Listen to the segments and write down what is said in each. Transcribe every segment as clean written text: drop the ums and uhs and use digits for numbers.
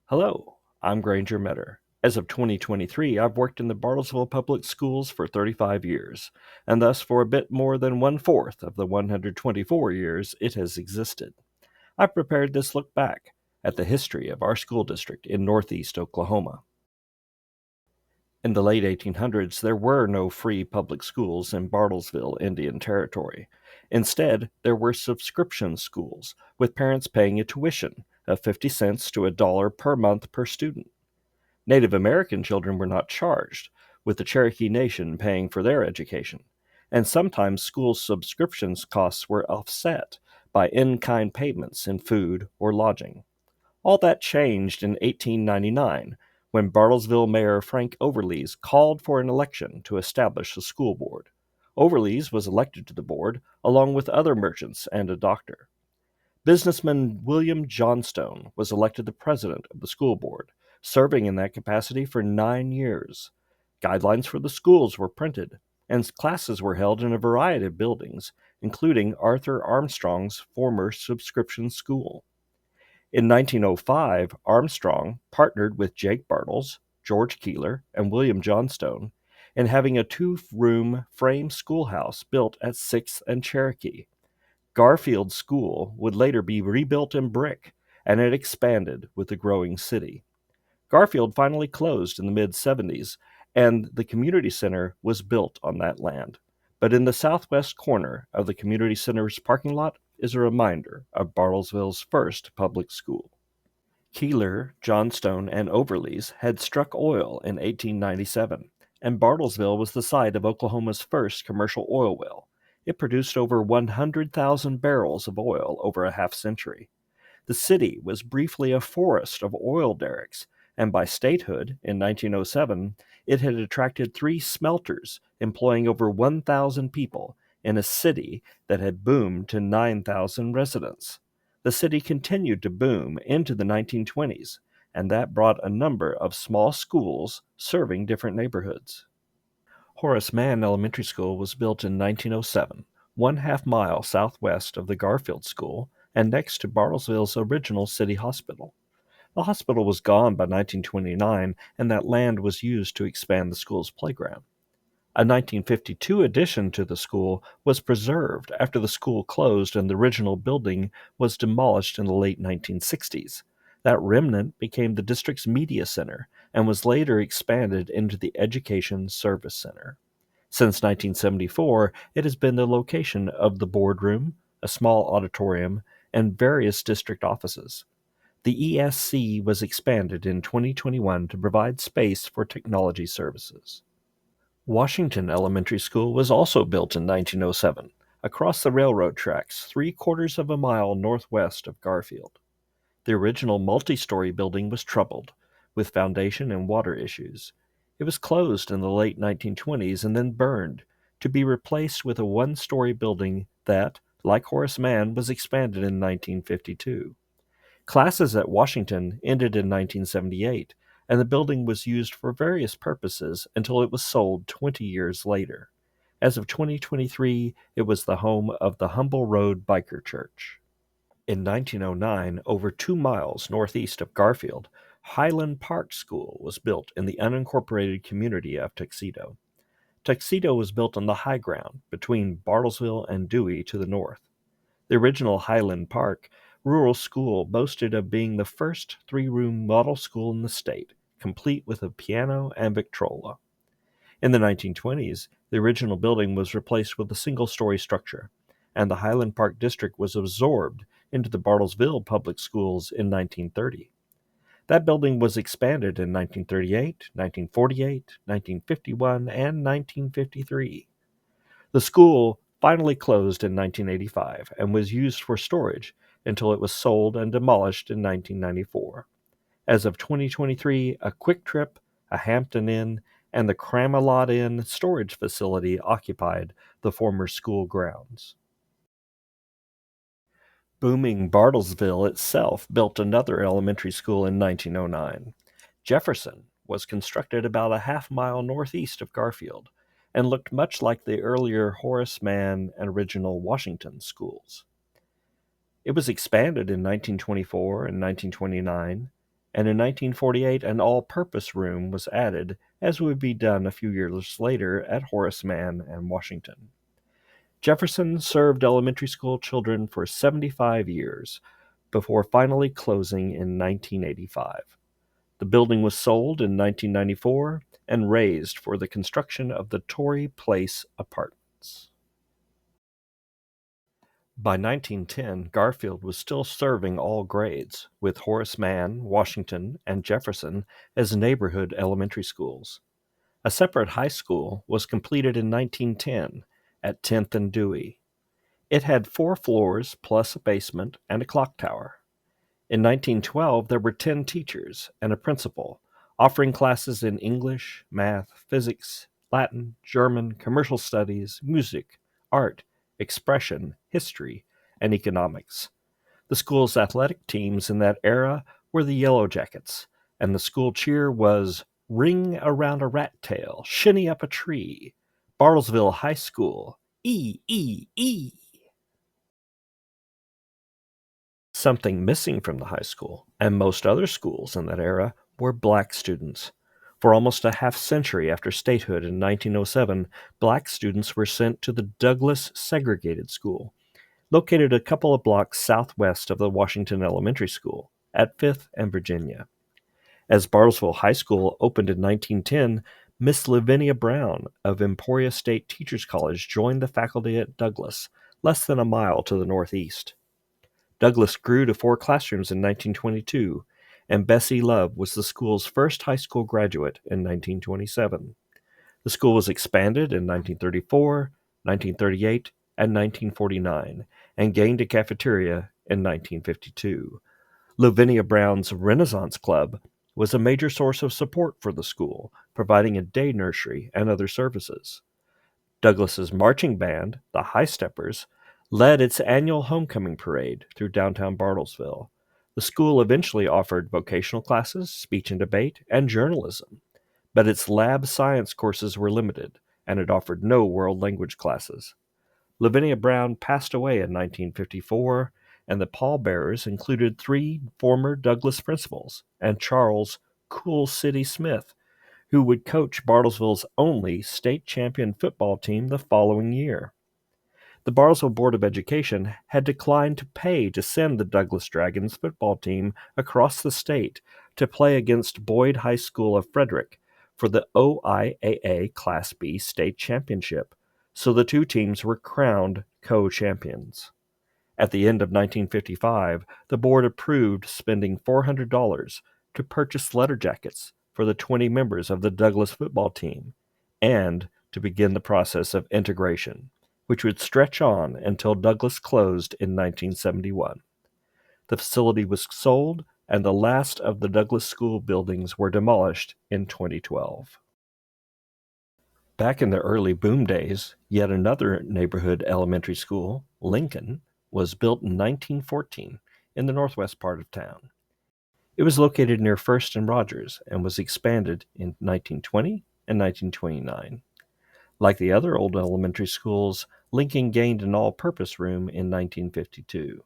Hello, I'm Granger Metter. As of 2023, I've worked in the Bartlesville Public Schools for 35 years, and thus for a bit more than one-fourth of the 124 years it has existed. I've prepared this look back at the history of our school district in northeast Oklahoma. In the late 1800s, there were no free public schools in Bartlesville, Indian Territory. Instead, there were subscription schools, with parents paying a tuition of 50 cents to $1 per month per student. Native American children were not charged, with the Cherokee Nation paying for their education, and sometimes school subscriptions costs were offset by in-kind payments in food or lodging. All that changed in 1899 when Bartlesville Mayor Frank Overlees called for an election to establish a school board. Overlees was elected to the board along with other merchants and a doctor. Businessman William Johnstone was elected the president of the school board, serving in that capacity for 9 years. Guidelines for the schools were printed, and classes were held in a variety of buildings, including Arthur Armstrong's former subscription school. In 1905, Armstrong partnered with Jake Bartles, George Keeler, and William Johnstone in having a two-room frame schoolhouse built at 6th and Cherokee. Garfield School would later be rebuilt in brick, and it expanded with the growing city. Garfield finally closed in the mid-70s, and the community center was built on that land. But in the southwest corner of the community center's parking lot is a reminder of Bartlesville's first public school. Keeler, Johnstone, and Overlees had struck oil in 1897, and Bartlesville was the site of Oklahoma's first commercial oil well. It produced over 100,000 barrels of oil over a half century. The city was briefly a forest of oil derricks, and by statehood, in 1907, it had attracted 3 smelters, employing over 1,000 people in a city that had boomed to 9,000 residents. The city continued to boom into the 1920s, and that brought a number of small schools serving different neighborhoods. Horace Mann Elementary School was built in 1907, 1/2 mile southwest of the Garfield School and next to Bartlesville's original city hospital. The hospital was gone by 1929, and that land was used to expand the school's playground. A 1952 addition to the school was preserved after the school closed and the original building was demolished in the late 1960s. That remnant became the district's media center and was later expanded into the Education Service Center. Since 1974, it has been the location of the boardroom, a small auditorium, and various district offices. The ESC was expanded in 2021 to provide space for technology services. Washington Elementary School was also built in 1907, across the railroad tracks 3/4 of a mile northwest of Garfield. The original multi-story building was troubled, with foundation and water issues. It was closed in the late 1920s and then burned, to be replaced with a one-story building that, like Horace Mann, was expanded in 1952. Classes at Washington ended in 1978, and the building was used for various purposes until it was sold 20 years later. As of 2023, it was the home of the Humble Road Biker Church. In 1909, over 2 miles northeast of Garfield, Highland Park School was built in the unincorporated community of Tuxedo. Tuxedo was built on the high ground between Bartlesville and Dewey to the north. The original Highland Park Rural School boasted of being the first 3-room model school in the state, complete with a piano and Victrola. In the 1920s, the original building was replaced with a single-story structure, and the Highland Park District was absorbed into the Bartlesville Public Schools in 1930. That building was expanded in 1938, 1948, 1951, and 1953. The school finally closed in 1985 and was used for storage until it was sold and demolished in 1994. As of 2023, a Quick Trip, a Hampton Inn, and the Cram-A-Lot Inn storage facility occupied the former school grounds. Booming Bartlesville itself built another elementary school in 1909. Jefferson was constructed about a half-mile northeast of Garfield and looked much like the earlier Horace Mann and original Washington schools. It was expanded in 1924 and 1929, and in 1948 an all-purpose room was added, as would be done a few years later at Horace Mann and Washington. Jefferson served elementary school children for 75 years before finally closing in 1985. The building was sold in 1994 and razed for the construction of the Torrey Place apartments. By 1910, Garfield was still serving all grades, with Horace Mann, Washington, and Jefferson as neighborhood elementary schools. A separate high school was completed in 1910 at 10th and Dewey. It had 4 floors plus a basement and a clock tower. In 1912, there were 10 teachers and a principal, offering classes in English, math, physics, Latin, German, commercial studies, music, art, expression, history, and economics. The school's athletic teams in that era were the Yellow Jackets, and the school cheer was "Ring Around a Rat Tail, Shinny Up a Tree, Bartlesville High School, E, E, E." Something missing from the high school, and most other schools in that era, were black students. For almost a half century after statehood in 1907, black students were sent to the Douglas Segregated School, located a couple of blocks southwest of the Washington Elementary School, at 5th and Virginia. As Bartlesville High School opened in 1910, Miss Lavinia Brown of Emporia State Teachers College joined the faculty at Douglas, less than a mile to the northeast. Douglas grew to 4 classrooms in 1922, and Bessie Love was the school's first high school graduate in 1927. The school was expanded in 1934, 1938, and 1949, and gained a cafeteria in 1952. Lavinia Brown's Renaissance Club was a major source of support for the school, providing a day nursery and other services. Douglas's marching band, the High Steppers, led its annual homecoming parade through downtown Bartlesville. The school eventually offered vocational classes, speech and debate, and journalism, but its lab science courses were limited, and it offered no world language classes. Lavinia Brown passed away in 1954, and the pallbearers included 3 former Douglas principals and Charles "Cool City" Smith, who would coach Bartlesville's only state champion football team the following year. The Bartlesville Board of Education had declined to pay to send the Douglas Dragons football team across the state to play against Boyd High School of Frederick for the OIAA Class B state championship, so the 2 teams were crowned co-champions. At the end of 1955, the board approved spending $400 to purchase letter jackets for the 20 members of the Douglas football team and to begin the process of integration, which would stretch on until Douglas closed in 1971. The facility was sold, and the last of the Douglas school buildings were demolished in 2012. Back in the early boom days, yet another neighborhood elementary school, Lincoln, was built in 1914 in the northwest part of town. It was located near First and Rogers and was expanded in 1920 and 1929. Like the other old elementary schools, Lincoln gained an all-purpose room in 1952.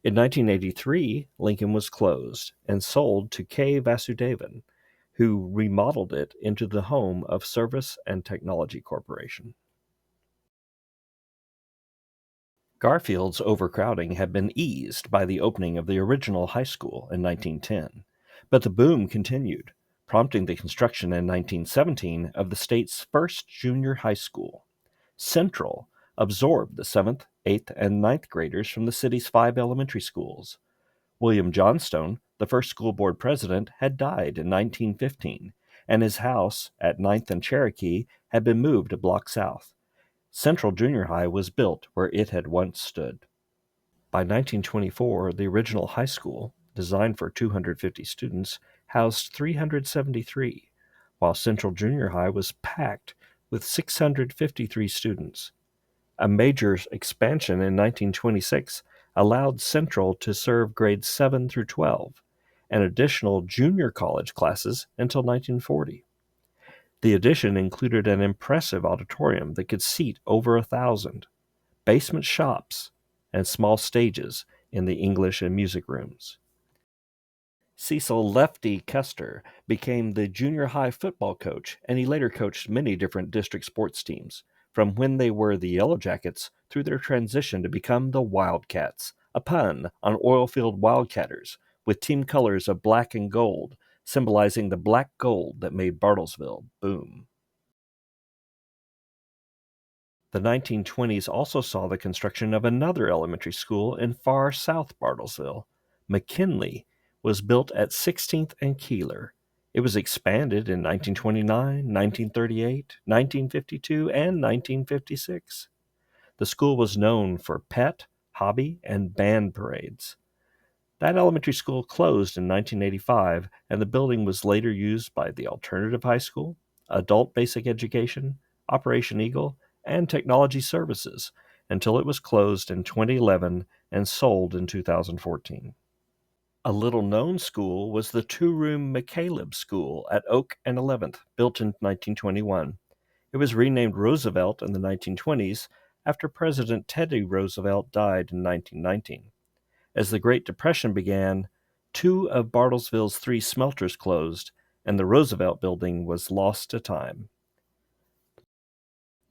In 1983, Lincoln was closed and sold to K. Vasudevan, who remodeled it into the home of Service and Technology Corporation. Garfield's overcrowding had been eased by the opening of the original high school in 1910, but the boom continued, prompting the construction in 1917 of the state's first junior high school. Central absorbed the 7th, 8th, and 9th graders from the city's 5 elementary schools. William Johnstone, the first school board president, had died in 1915, and his house at 9th and Cherokee had been moved a block south. Central Junior High was built where it had once stood. By 1924, the original high school, designed for 250 students, housed 373, while Central Junior High was packed with 653 students. A major expansion in 1926 allowed Central to serve grades 7 through 12, and additional junior college classes until 1940. The addition included an impressive auditorium that could seat over 1,000, basement shops, and small stages in the English and music rooms. Cecil Lefty Custer became the junior high football coach, and he later coached many different district sports teams, from when they were the Yellow Jackets through their transition to become the Wildcats, a pun on oilfield wildcatters, with team colors of black and gold, symbolizing the black gold that made Bartlesville boom. The 1920s also saw the construction of another elementary school in far south Bartlesville. McKinley was built at 16th and Keeler. It was expanded in 1929, 1938, 1952, and 1956. The school was known for pet, hobby, and band parades. That elementary school closed in 1985, and the building was later used by the Alternative High School, Adult Basic Education, Operation Eagle, and Technology Services until it was closed in 2011 and sold in 2014. A little-known school was the two-room McCaleb School at Oak and 11th, built in 1921. It was renamed Roosevelt in the 1920s after President Teddy Roosevelt died in 1919. As the Great Depression began, two of Bartlesville's three smelters closed, and the Roosevelt Building was lost to time.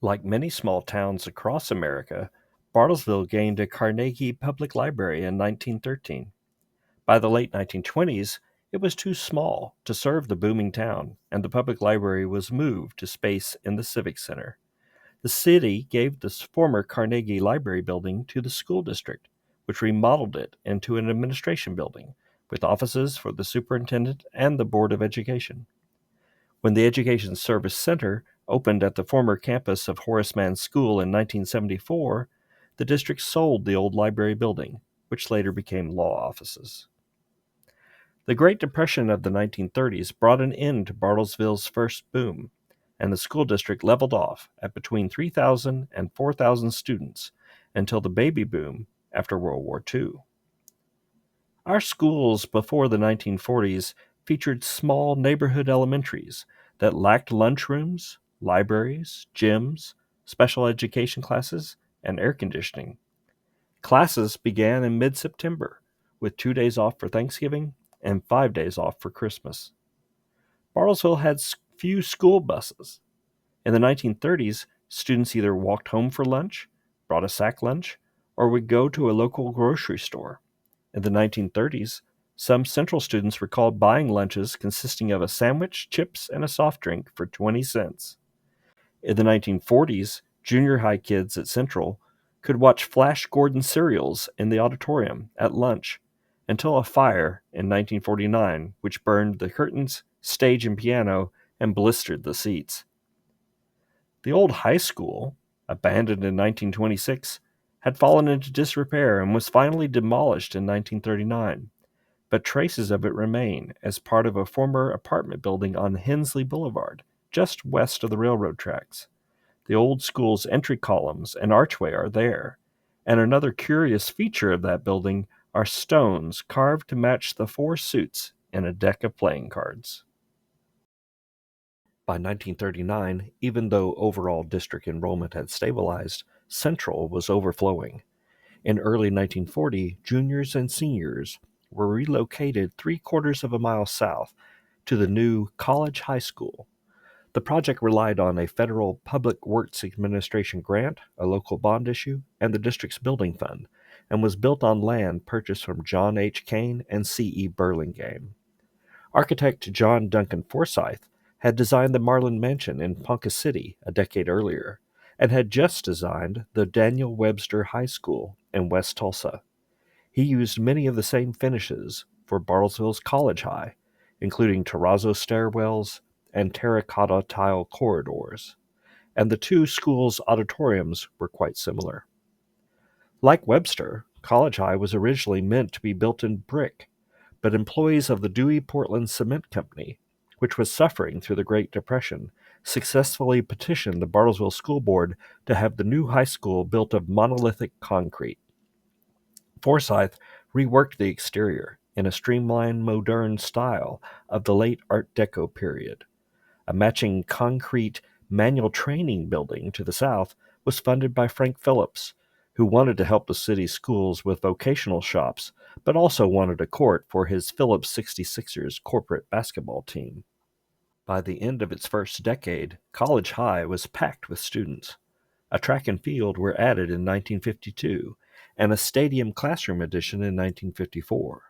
Like many small towns across America, Bartlesville gained a Carnegie Public Library in 1913. By the late 1920s, it was too small to serve the booming town, and the public library was moved to space in the Civic Center. The city gave this former Carnegie Library building to the school district, which remodeled it into an administration building, with offices for the superintendent and the Board of Education. When the Education Service Center opened at the former campus of Horace Mann School in 1974, the district sold the old library building, which later became law offices. The Great Depression of the 1930s brought an end to Bartlesville's first boom, and the school district leveled off at between 3,000 and 4,000 students until the baby boom after World War II. Our schools before the 1940s featured small neighborhood elementaries that lacked lunchrooms, libraries, gyms, special education classes, and air conditioning. Classes began in mid-September, with 2 days off for Thanksgiving and 5 days off for Christmas. Bartlesville had few school buses. In the 1930s, students either walked home for lunch, brought a sack lunch, or would go to a local grocery store. In the 1930s, some Central students recalled buying lunches consisting of a sandwich, chips, and a soft drink for 20 cents. In the 1940s, junior high kids at Central could watch Flash Gordon serials in the auditorium at lunch until a fire in 1949, which burned the curtains, stage, and piano and blistered the seats. The old high school, abandoned in 1926, had fallen into disrepair and was finally demolished in 1939, but traces of it remain as part of a former apartment building on Hensley Boulevard, just west of the railroad tracks. The old school's entry columns and archway are there, and another curious feature of that building are stones carved to match the 4 suits in a deck of playing cards. By 1939, even though overall district enrollment had stabilized, Central was overflowing. In early 1940, juniors and seniors were relocated 3/4 of a mile south to the new College High School. The project relied on a federal Public Works Administration grant, a local bond issue, and the district's building fund, and was built on land purchased from John H. Kane and C.E. Burlingame. Architect John Duncan Forsyth had designed the Marlin Mansion in Ponca City a decade earlier, and had just designed the Daniel Webster High School in West Tulsa. He used many of the same finishes for Bartlesville's College High, including terrazzo stairwells and terracotta tile corridors, and the two schools' auditoriums were quite similar. Like Webster, College High was originally meant to be built in brick, but employees of the Dewey Portland Cement Company, which was suffering through the Great Depression, successfully petitioned the Bartlesville School Board to have the new high school built of monolithic concrete. Forsyth reworked the exterior in a streamlined, modern style of the late Art Deco period. A matching concrete manual training building to the south was funded by Frank Phillips, who wanted to help the city's schools with vocational shops but also wanted a court for his Phillips 66ers corporate basketball team. By the end of its first decade, College High was packed with students. A track and field were added in 1952, and a stadium classroom addition in 1954.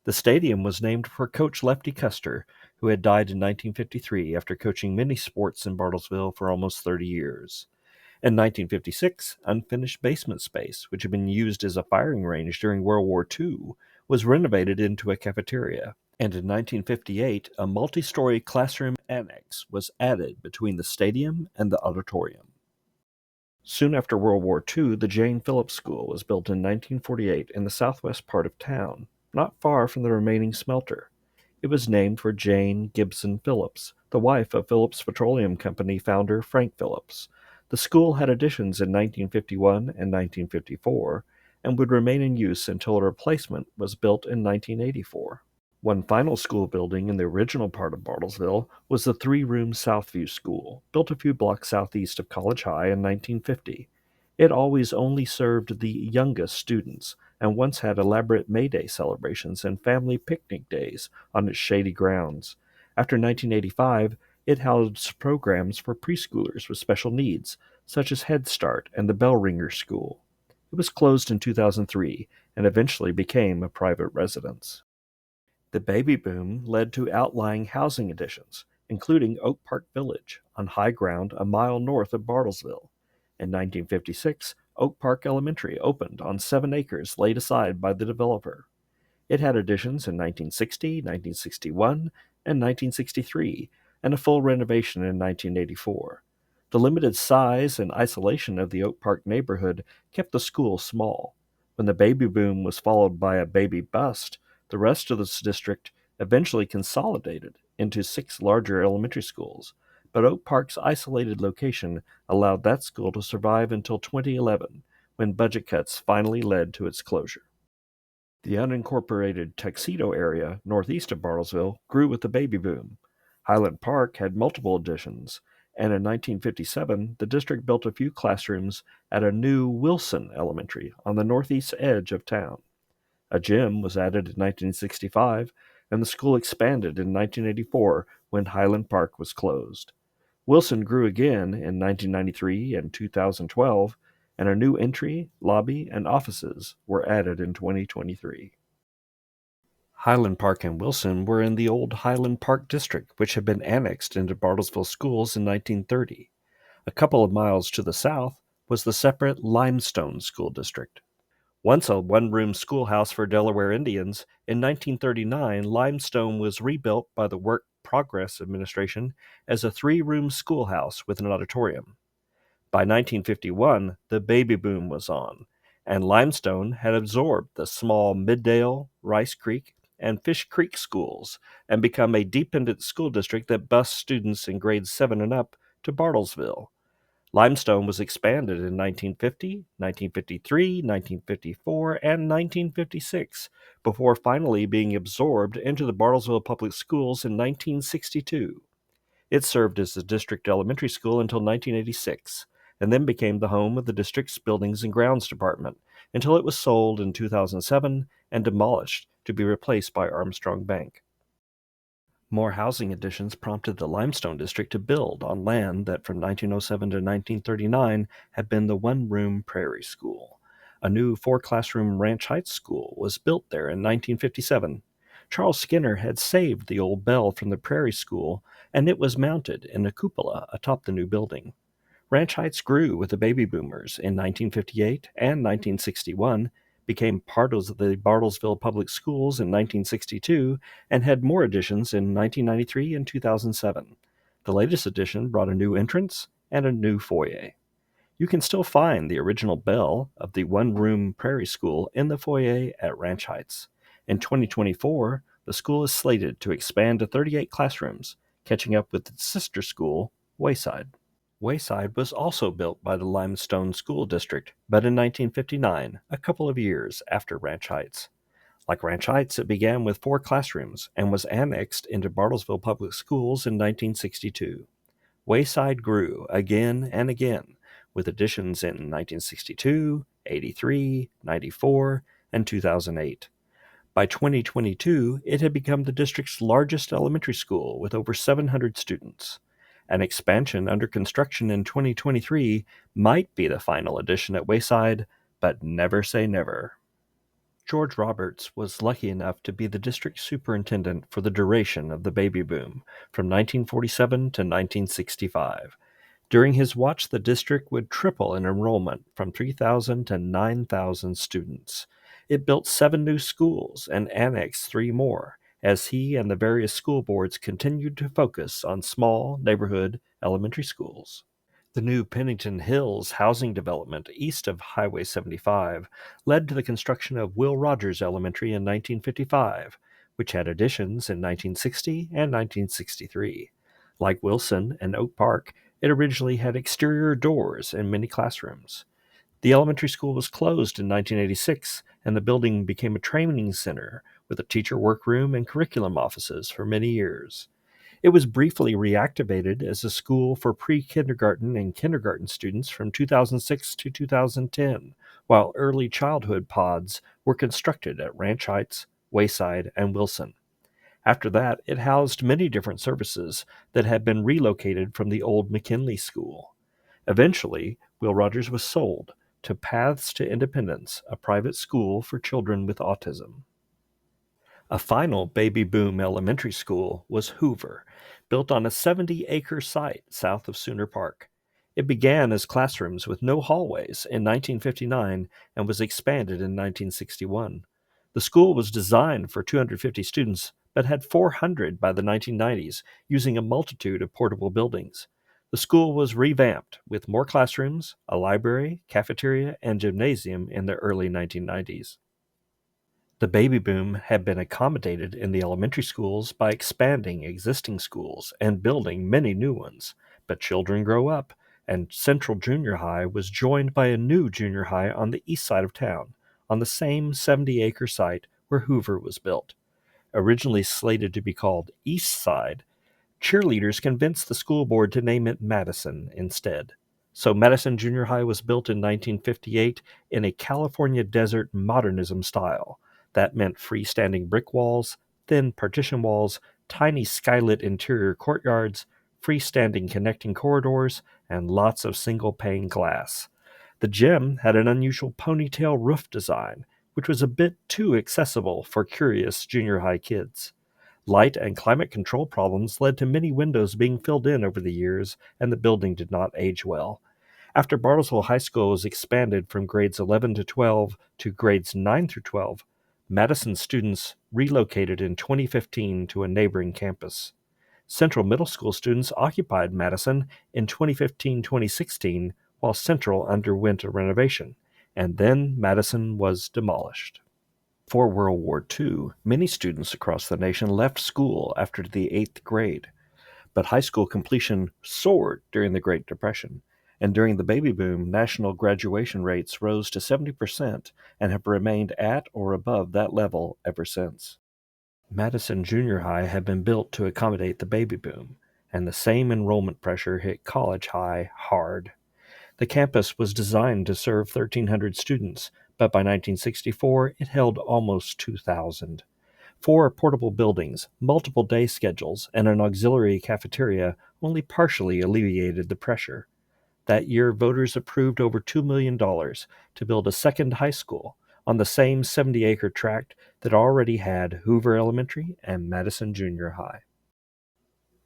The stadium was named for Coach Lefty Custer, who had died in 1953 after coaching many sports in Bartlesville for almost 30 years. In 1956, unfinished basement space, which had been used as a firing range during World War II, was renovated into a cafeteria. And in 1958, a multi-story classroom annex was added between the stadium and the auditorium. Soon after World War II, the Jane Phillips School was built in 1948 in the southwest part of town, not far from the remaining smelter. It was named for Jane Gibson Phillips, the wife of Phillips Petroleum Company founder Frank Phillips. The school had additions in 1951 and 1954 and would remain in use until a replacement was built in 1984. One final school building in the original part of Bartlesville was the three-room Southview School, built a few blocks southeast of College High in 1950. It always only served the youngest students, and once had elaborate May Day celebrations and family picnic days on its shady grounds. After 1985, it housed programs for preschoolers with special needs, such as Head Start and the Bell Ringer School. It was closed in 2003 and eventually became a private residence. The baby boom led to outlying housing additions, including Oak Park Village, on high ground a mile north of Bartlesville. In 1956, Oak Park Elementary opened on 7 acres laid aside by the developer. It had additions in 1960, 1961, and 1963, and a full renovation in 1984. The limited size and isolation of the Oak Park neighborhood kept the school small. When the baby boom was followed by a baby bust, the rest of the district eventually consolidated into 6 larger elementary schools, but Oak Park's isolated location allowed that school to survive until 2011, when budget cuts finally led to its closure. The unincorporated Tuxedo area northeast of Bartlesville grew with the baby boom. Highland Park had multiple additions, and in 1957 the district built a few classrooms at a new Wilson Elementary on the northeast edge of town. A gym was added in 1965, and the school expanded in 1984 when Highland Park was closed. Wilson grew again in 1993 and 2012, and a new entry, lobby, and offices were added in 2023. Highland Park and Wilson were in the old Highland Park district, which had been annexed into Bartlesville Schools in 1930. A couple of miles to the south was the separate Limestone School District. Once a one-room schoolhouse for Delaware Indians, in 1939 Limestone was rebuilt by the Work Progress Administration as a 3-room schoolhouse with an auditorium. By 1951, the baby boom was on, and Limestone had absorbed the small Middale, Rice Creek, and Fish Creek schools and become a dependent school district that bused students in grades 7 and up to Bartlesville. Limestone was expanded in 1950, 1953, 1954, and 1956, before finally being absorbed into the Bartlesville Public Schools in 1962. It served as the district elementary school until 1986, and then became the home of the district's Buildings and Grounds Department, until it was sold in 2007 and demolished to be replaced by Armstrong Bank. More housing additions prompted the Limestone District to build on land that from 1907 to 1939 had been the one-room Prairie School. A new 4-classroom Ranch Heights School was built there in 1957. Charles Skinner had saved the old bell from the Prairie School, and it was mounted in a cupola atop the new building. Ranch Heights grew with the baby boomers in 1958 and 1961, became part of the Bartlesville Public Schools in 1962, and had more additions in 1993 and 2007. The latest addition brought a new entrance and a new foyer. You can still find the original bell of the one-room Prairie School in the foyer at Ranch Heights. In 2024, the school is slated to expand to 38 classrooms, catching up with its sister school, Wayside. Wayside was also built by the Limestone School District, but in 1959, a couple of years after Ranch Heights. Like Ranch Heights, it began with 4 classrooms and was annexed into Bartlesville Public Schools in 1962. Wayside grew again and again, with additions in 1962, 83, 94, and 2008. By 2022, it had become the district's largest elementary school with over 700 students. An expansion under construction in 2023 might be the final addition at Wayside, but never say never. George Roberts was lucky enough to be the district superintendent for the duration of the baby boom, from 1947 to 1965. During his watch, the district would triple in enrollment from 3,000 to 9,000 students. It built 7 new schools and annexed 3 more, as he and the various school boards continued to focus on small neighborhood elementary schools. The new Pennington Hills housing development east of Highway 75 led to the construction of Will Rogers Elementary in 1955, which had additions in 1960 and 1963. Like Wilson and Oak Park, it originally had exterior doors and many classrooms. The elementary school was closed in 1986, and the building became a training center with a teacher workroom and curriculum offices for many years. It was briefly reactivated as a school for pre-kindergarten and kindergarten students from 2006 to 2010, while early childhood pods were constructed at Ranch Heights, Wayside, and Wilson. After that, it housed many different services that had been relocated from the old McKinley School. Eventually, Will Rogers was sold to Paths to Independence, a private school for children with autism. A final baby boom elementary school was Hoover, built on a 70-acre site south of Sooner Park. It began as classrooms with no hallways in 1959 and was expanded in 1961. The school was designed for 250 students, but had 400 by the 1990s, using a multitude of portable buildings. The school was revamped with more classrooms, a library, cafeteria, and gymnasium in the early 1990s. The baby boom had been accommodated in the elementary schools by expanding existing schools and building many new ones. But children grow up, and Central Junior High was joined by a new junior high on the east side of town, on the same 70-acre site where Hoover was built. Originally slated to be called East Side, cheerleaders convinced the school board to name it Madison instead. So Madison Junior High was built in 1958 in a California desert modernism style. That meant freestanding brick walls, thin partition walls, tiny skylit interior courtyards, freestanding connecting corridors, and lots of single-pane glass. The gym had an unusual ponytail roof design, which was a bit too accessible for curious junior high kids. Light and climate control problems led to many windows being filled in over the years, and the building did not age well. After Bartlesville High School was expanded from grades 11 to 12 to grades 9 through 12, Madison students relocated in 2015 to a neighboring campus. Central Middle School students occupied Madison in 2015-2016 while Central underwent a renovation, and then Madison was demolished. For World War II, many students across the nation left school after the 8th grade, but high school completion soared during the Great Depression, and during the baby boom, national graduation rates rose to 70% and have remained at or above that level ever since. Madison Junior High had been built to accommodate the baby boom, and the same enrollment pressure hit College High hard. The campus was designed to serve 1,300 students, but by 1964 it held almost 2,000. 4 portable buildings, multiple day schedules, and an auxiliary cafeteria only partially alleviated the pressure. That year, voters approved over $2 million to build a second high school on the same 70-acre tract that already had Hoover Elementary and Madison Junior High.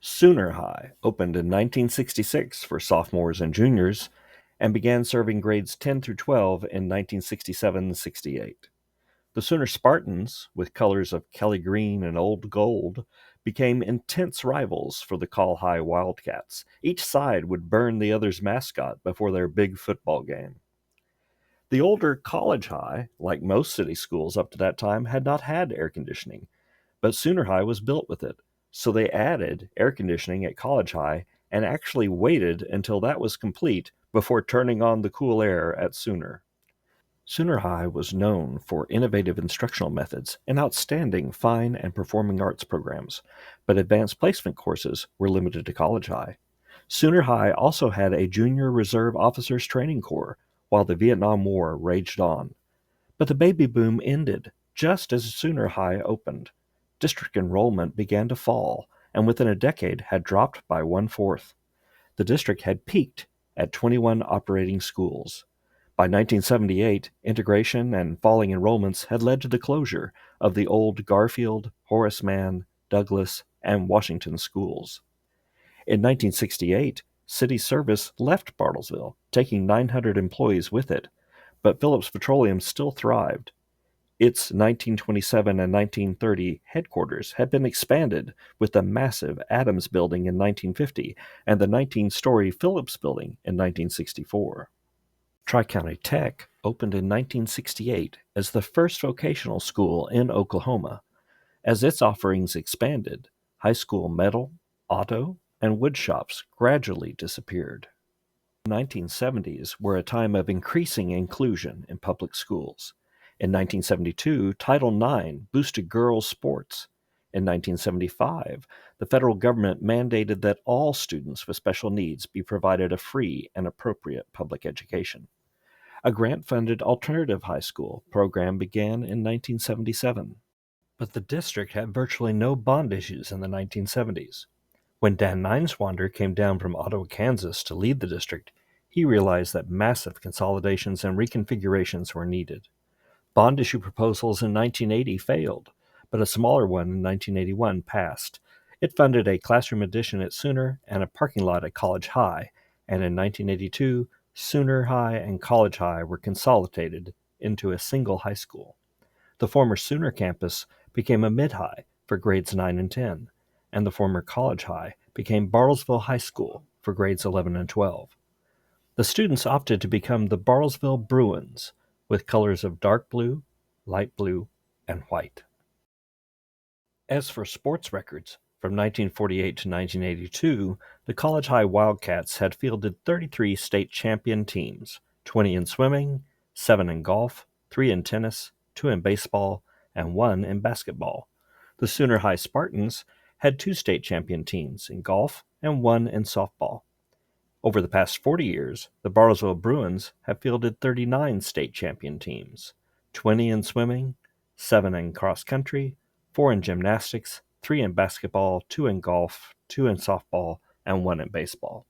Sooner High opened in 1966 for sophomores and juniors and began serving grades 10 through 12 in 1967-68. The Sooner Spartans, with colors of Kelly green and old gold, became intense rivals for the Call High Wildcats. Each side would burn the other's mascot before their big football game. The older College High, like most city schools up to that time, had not had air conditioning, but Sooner High was built with it, so they added air conditioning at College High and actually waited until that was complete before turning on the cool air at Sooner. Sooner High was known for innovative instructional methods and outstanding fine and performing arts programs, but advanced placement courses were limited to College High. Sooner High also had a junior reserve officers training corps while the Vietnam War raged on. But the baby boom ended, Just as Sooner High opened, district enrollment began to fall, and within a decade had dropped by one-fourth. The district had peaked at 21 operating schools. By 1978, integration and falling enrollments had led to the closure of the old Garfield, Horace Mann, Douglas, and Washington schools. In 1968, city service left Bartlesville, taking 900 employees with it, but Phillips Petroleum still thrived. Its 1927 and 1930 headquarters had been expanded with the massive Adams Building in 1950 and the 19-story Phillips Building in 1964. Tri-County Tech opened in 1968 as the first vocational school in Oklahoma. As its offerings expanded, high school metal, auto, and wood shops gradually disappeared. The 1970s were a time of increasing inclusion in public schools. In 1972, Title IX boosted girls' sports. In 1975, the federal government mandated that all students with special needs be provided a free and appropriate public education. A grant-funded alternative high school program began in 1977. But the district had virtually no bond issues in the 1970s. When Dan Nineswander came down from Ottawa, Kansas to lead the district, he realized that massive consolidations and reconfigurations were needed. Bond issue proposals in 1980 failed, but a smaller one in 1981 passed. It funded a classroom addition at Sooner and a parking lot at College High, and in 1982, Sooner High and College High were consolidated into a single high school. The former Sooner campus became a mid-high for grades 9 and 10, and the former College High became Bartlesville High School for grades 11 and 12. The students opted to become the Bartlesville Bruins, with colors of dark blue, light blue, and white. As for sports records, from 1948 to 1982, the College High Wildcats had fielded 33 state champion teams, 20 in swimming, 7 in golf, 3 in tennis, 2 in baseball, and 1 in basketball. The Sooner High Spartans had 2 state champion teams in golf and 1 in softball. Over the past 40 years, the Bartlesville Bruins have fielded 39 state champion teams, 20 in swimming, 7 in cross country, 4 in gymnastics, 3 in basketball, 2 in golf, 2 in softball, and 1 in baseball.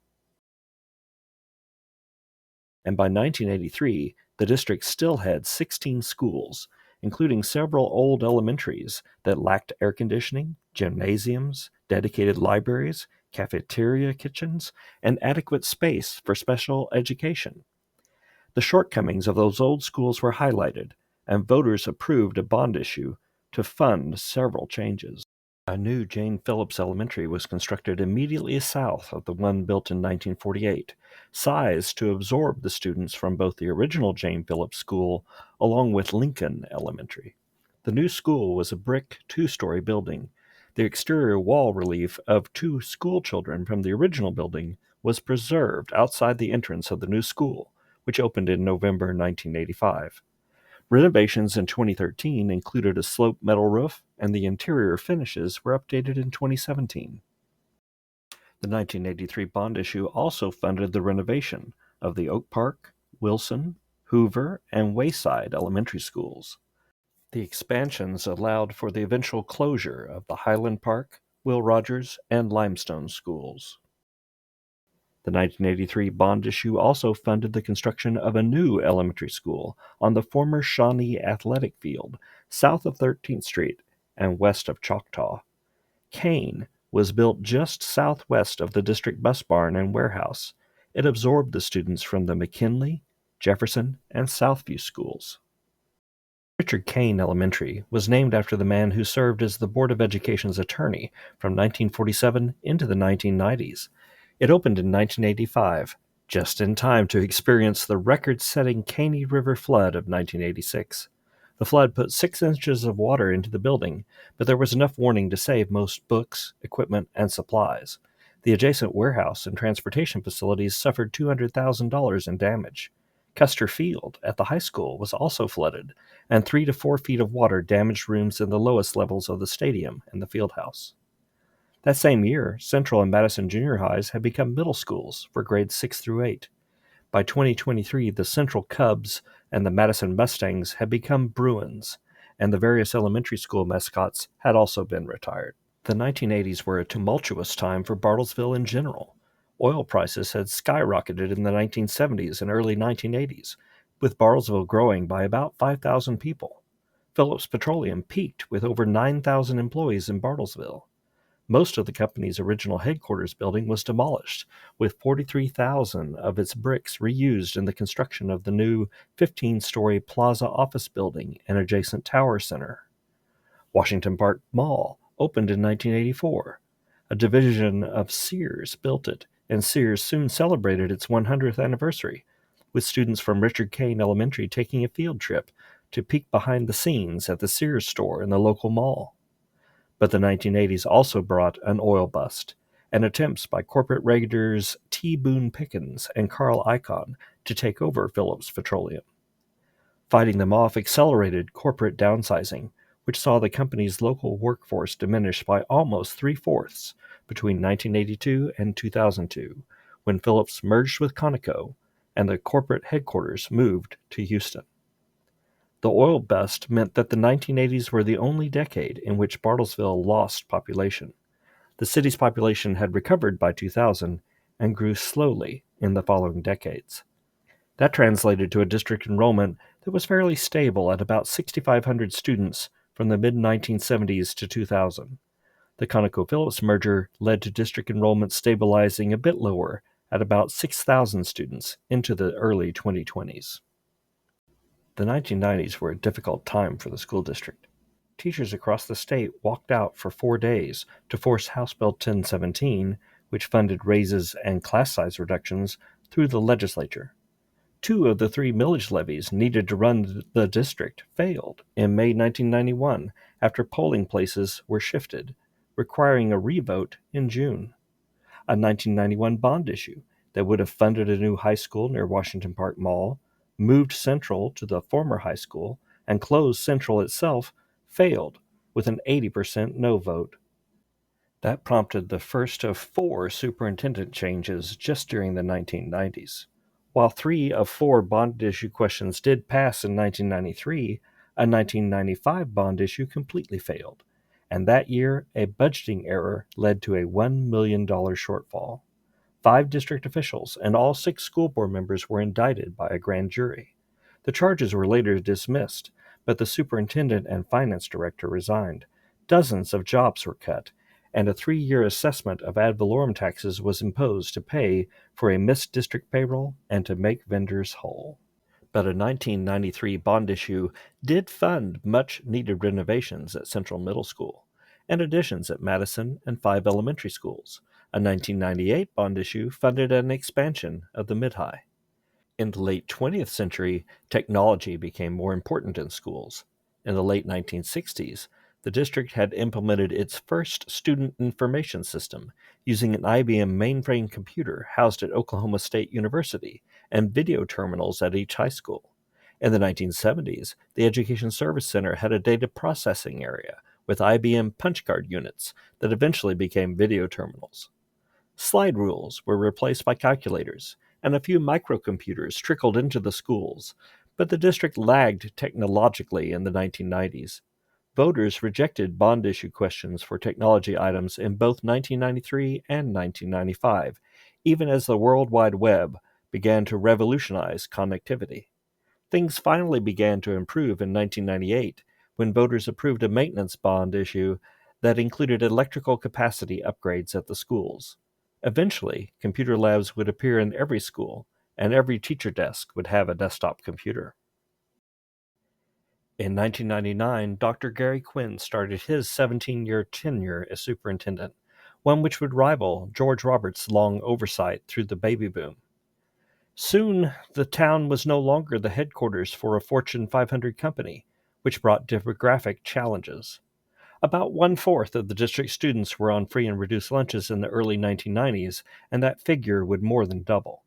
And by 1983, the district still had 16 schools, including several old elementaries that lacked air conditioning, gymnasiums, dedicated libraries, cafeteria kitchens, and adequate space for special education. The shortcomings of those old schools were highlighted, and voters approved a bond issue to fund several changes. A new Jane Phillips Elementary was constructed immediately south of the one built in 1948, sized to absorb the students from both the original Jane Phillips School along with Lincoln Elementary. The new school was a brick 2-story building. The exterior wall relief of 2 school children from the original building was preserved outside the entrance of the new school, which opened in November 1985. Renovations in 2013 included a sloped metal roof, and the interior finishes were updated in 2017. The 1983 bond issue also funded the renovation of the Oak Park, Wilson, Hoover, and Wayside elementary schools. The expansions allowed for the eventual closure of the Highland Park, Will Rogers, and Limestone schools. The 1983 bond issue also funded the construction of a new elementary school on the former Shawnee Athletic Field, south of 13th Street and west of Choctaw. Kane was built just southwest of the district bus barn and warehouse. It absorbed the students from the McKinley, Jefferson, and Southview schools. Richard Kane Elementary was named after the man who served as the Board of Education's attorney from 1947 into the 1990s. It opened in 1985, just in time to experience the record-setting Caney River flood of 1986. The flood put 6 inches of water into the building, but there was enough warning to save most books, equipment, and supplies. The adjacent warehouse and transportation facilities suffered $200,000 in damage. Custer Field at the high school was also flooded, and 3 to 4 feet of water damaged rooms in the lowest levels of the stadium and the field house. That same year, Central and Madison junior highs had become middle schools for grades 6 through 8. By 2023, the Central Cubs and the Madison Mustangs had become Bruins, and the various elementary school mascots had also been retired. The 1980s were a tumultuous time for Bartlesville in general. Oil prices had skyrocketed in the 1970s and early 1980s, with Bartlesville growing by about 5,000 people. Phillips Petroleum peaked with over 9,000 employees in Bartlesville. Most of the company's original headquarters building was demolished, with 43,000 of its bricks reused in the construction of the new 15-story Plaza office building and adjacent tower center. Washington Park Mall opened in 1984. A division of Sears built it, and Sears soon celebrated its 100th anniversary, with students from Richard Kane Elementary taking a field trip to peek behind the scenes at the Sears store in the local mall. But the 1980s also brought an oil bust, and attempts by corporate raiders T. Boone Pickens and Carl Icahn to take over Phillips Petroleum. Fighting them off accelerated corporate downsizing, which saw the company's local workforce diminish by almost three-fourths between 1982 and 2002, when Phillips merged with Conoco and the corporate headquarters moved to Houston. The oil bust meant that the 1980s were the only decade in which Bartlesville lost population. The city's population had recovered by 2000 and grew slowly in the following decades. That translated to a district enrollment that was fairly stable at about 6,500 students from the mid-1970s to 2000. The ConocoPhillips merger led to district enrollment stabilizing a bit lower at about 6,000 students into the early 2020s. The 1990s were a difficult time for the school district. Teachers across the state walked out for 4 days to force House Bill 1017, which funded raises and class size reductions, through the legislature. 2 of the 3 millage levies needed to run the district failed in May 1991 after polling places were shifted, requiring a revote in June. A 1991 bond issue that would have funded a new high school near Washington Park Mall, moved Central to the former high school, and closed Central itself, failed with an 80% no vote. That prompted the first of 4 superintendent changes just during the 1990s. While 3 of 4 bond issue questions did pass in 1993, a 1995 bond issue completely failed, and that year a budgeting error led to a $1 million shortfall. 5 district officials and all 6 school board members were indicted by a grand jury. The charges were later dismissed, but the superintendent and finance director resigned. Dozens of jobs were cut, and a 3-year assessment of ad valorem taxes was imposed to pay for a missed district payroll and to make vendors whole. But a 1993 bond issue did fund much-needed renovations at Central Middle School, and additions at Madison and 5 elementary schools. A 1998 bond issue funded an expansion of the mid-high. In the late 20th century, technology became more important in schools. In the late 1960s, the district had implemented its first student information system using an IBM mainframe computer housed at Oklahoma State University and video terminals at each high school. In the 1970s, the Education Service Center had a data processing area with IBM punch card units that eventually became video terminals. Slide rules were replaced by calculators, and a few microcomputers trickled into the schools, but the district lagged technologically in the 1990s. Voters rejected bond issue questions for technology items in both 1993 and 1995, even as the World Wide Web began to revolutionize connectivity. Things finally began to improve in 1998 when voters approved a maintenance bond issue that included electrical capacity upgrades at the schools. Eventually, computer labs would appear in every school, and every teacher desk would have a desktop computer. In 1999, Dr. Gary Quinn started his 17-year tenure as superintendent, one which would rival George Roberts' long oversight through the baby boom. Soon, the town was no longer the headquarters for a Fortune 500 company, which brought demographic challenges. About 1/4 of the district's students were on free and reduced lunches in the early 1990s, and that figure would more than double.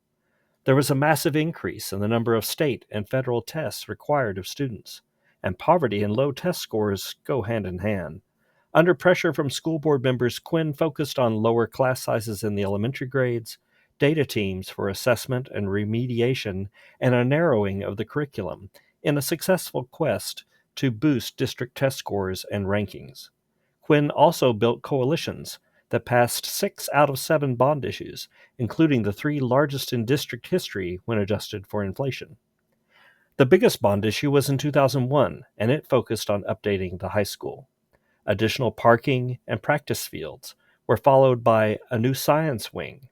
There was a massive increase in the number of state and federal tests required of students, and poverty and low test scores go hand in hand. Under pressure from school board members, Quinn focused on lower class sizes in the elementary grades, data teams for assessment and remediation, and a narrowing of the curriculum in a successful quest to boost district test scores and rankings. Quinn also built coalitions that passed 6 out of 7 bond issues, including the 3 largest in district history when adjusted for inflation. The biggest bond issue was in 2001, and it focused on updating the high school. Additional parking and practice fields were followed by a new science wing,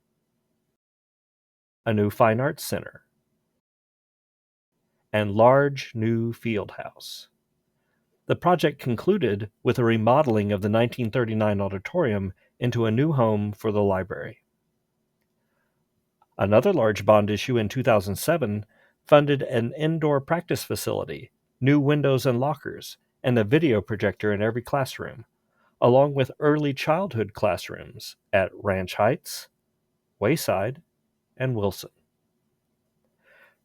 a new fine arts center, and large new field house. The project concluded with a remodeling of the 1939 auditorium into a new home for the library. Another large bond issue in 2007 funded an indoor practice facility, new windows and lockers, and a video projector in every classroom, along with early childhood classrooms at Ranch Heights, Wayside, and Wilson.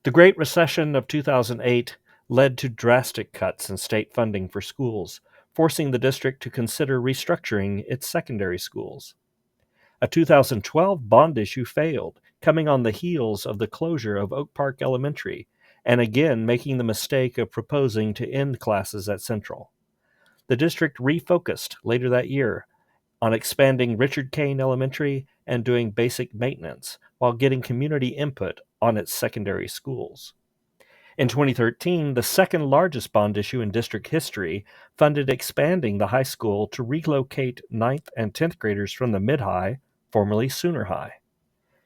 The Great Recession of 2008 led to drastic cuts in state funding for schools, forcing the district to consider restructuring its secondary schools. A 2012 bond issue failed, coming on the heels of the closure of Oak Park Elementary, and again making the mistake of proposing to end classes at Central. The district refocused later that year on expanding Richard Kane Elementary and doing basic maintenance, while getting community input on its secondary schools. In 2013, the second largest bond issue in district history funded expanding the high school to relocate 9th and 10th graders from the Mid-High, formerly Sooner High.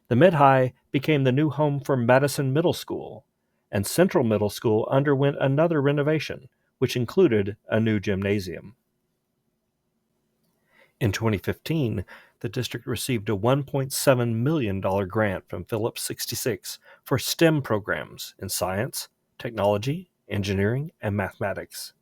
The Mid-High became the new home for Madison Middle School, and Central Middle School underwent another renovation, which included a new gymnasium. In 2015, the district received a $1.7 million grant from Phillips 66 for STEM programs in science, technology, engineering, and mathematics.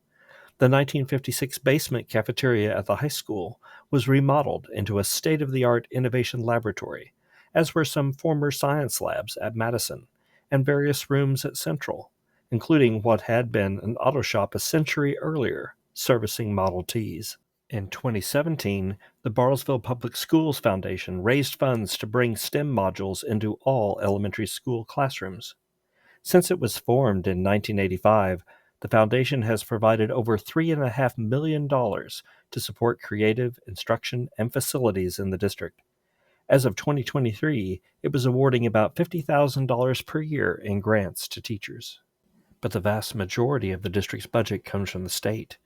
The 1956 basement cafeteria at the high school was remodeled into a state-of-the-art innovation laboratory, as were some former science labs at Madison and various rooms at Central, including what had been an auto shop a century earlier, servicing Model Ts. In 2017, the Bartlesville Public Schools Foundation raised funds to bring STEM modules into all elementary school classrooms. Since it was formed in 1985, the foundation has provided over $3.5 million to support creative instruction and facilities in the district. As of 2023, it was awarding about $50,000 per year in grants to teachers. But the vast majority of the district's budget comes from the state,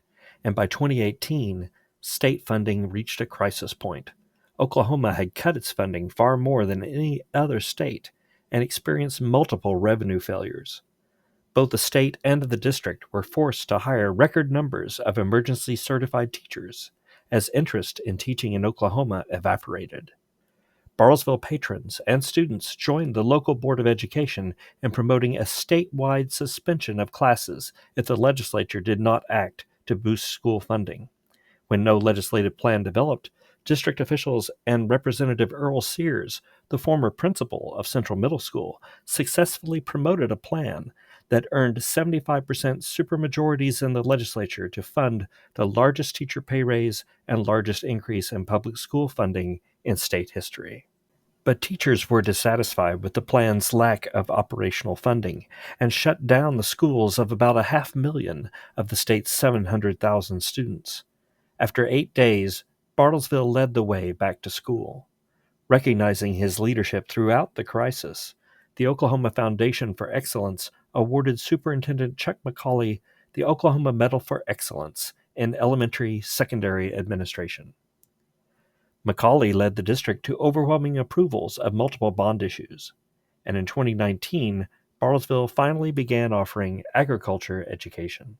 and by 2018, state funding reached a crisis point. Oklahoma had cut its funding far more than any other state and experienced multiple revenue failures. Both the state and the district were forced to hire record numbers of emergency certified teachers as interest in teaching in Oklahoma evaporated. Bartlesville patrons and students joined the local Board of Education in promoting a statewide suspension of classes if the legislature did not act to boost school funding. When no legislative plan developed, district officials and Representative Earl Sears, the former principal of Central Middle School, successfully promoted a plan that earned 75% supermajorities in the legislature to fund the largest teacher pay raise and largest increase in public school funding in state history. But teachers were dissatisfied with the plan's lack of operational funding and shut down the schools of about 500,000 of the state's 700,000 students. After 8 days, Bartlesville led the way back to school. Recognizing his leadership throughout the crisis, the Oklahoma Foundation for Excellence awarded Superintendent Chuck McCauley the Oklahoma Medal for Excellence in Elementary-Secondary Administration. McCauley led the district to overwhelming approvals of multiple bond issues, and in 2019, Bartlesville finally began offering agriculture education.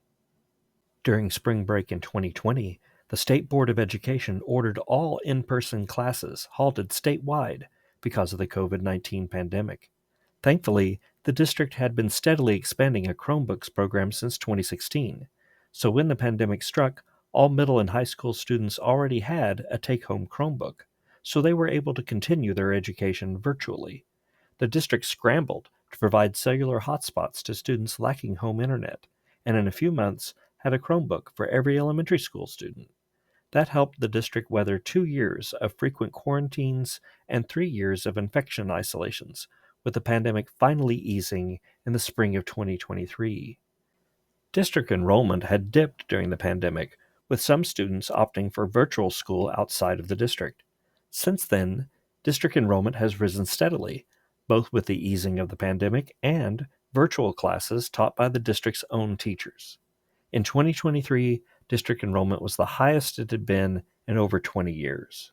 During spring break in 2020, the State Board of Education ordered all in-person classes halted statewide because of the COVID-19 pandemic. Thankfully, the district had been steadily expanding a Chromebooks program since 2016, so when the pandemic struck, all middle and high school students already had a take-home Chromebook, so they were able to continue their education virtually. The district scrambled to provide cellular hotspots to students lacking home internet, and in a few months had a Chromebook for every elementary school student. That helped the district weather 2 years of frequent quarantines and 3 years of infection isolations, with the pandemic finally easing in the spring of 2023. District enrollment had dipped during the pandemic, with some students opting for virtual school outside of the district. Since then, district enrollment has risen steadily, both with the easing of the pandemic and virtual classes taught by the district's own teachers. In 2023, district enrollment was the highest it had been in over 20 years.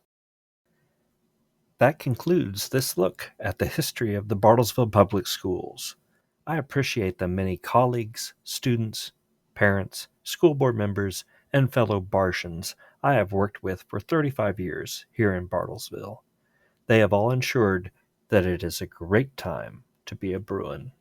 That concludes this look at the history of the Bartlesville Public Schools. I appreciate the many colleagues, students, parents, school board members, and fellow Bartians I have worked with for 35 years here in Bartlesville. They have all ensured that it is a great time to be a Bruin.